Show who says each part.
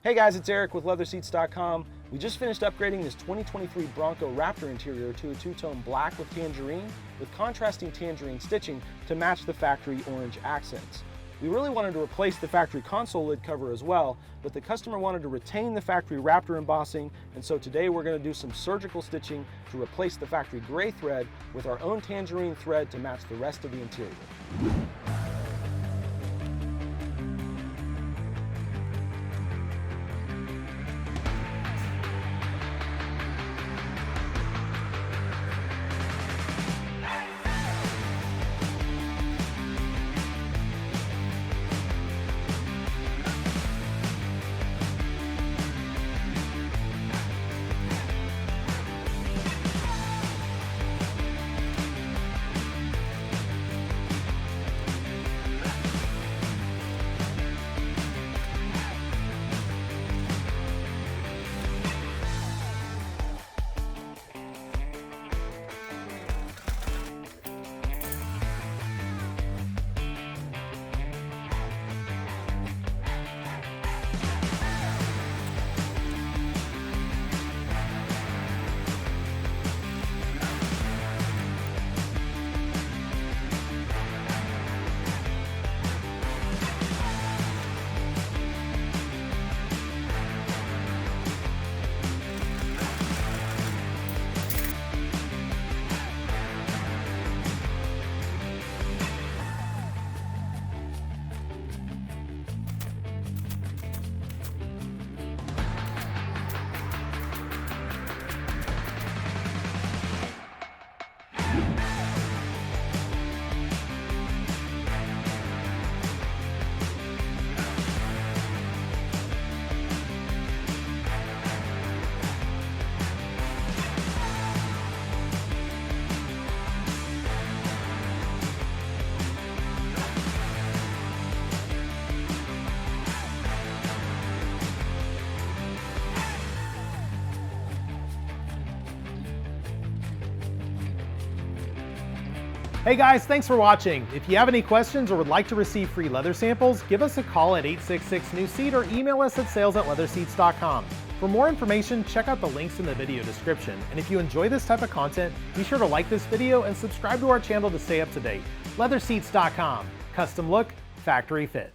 Speaker 1: Hey guys, it's Eric with LeatherSeats.com. We just finished upgrading this 2023 Bronco Raptor interior to a two-tone black with tangerine, with contrasting tangerine stitching to match the factory orange accents. We really wanted to replace the factory console lid cover as well, but the customer wanted to retain the factory Raptor embossing, and so today we're going to do some surgical stitching to replace the factory gray thread with our own tangerine thread to match the rest of the interior.
Speaker 2: Hey guys, thanks for watching. If you have any questions or would like to receive free leather samples, give us a call at 866-NEW-SEAT or email us at sales@LeatherSeats.com. For more information, check out the links in the video description. And if you enjoy this type of content, be sure to like this video and subscribe to our channel to stay up to date. LeatherSeats.com. Custom look, factory fit.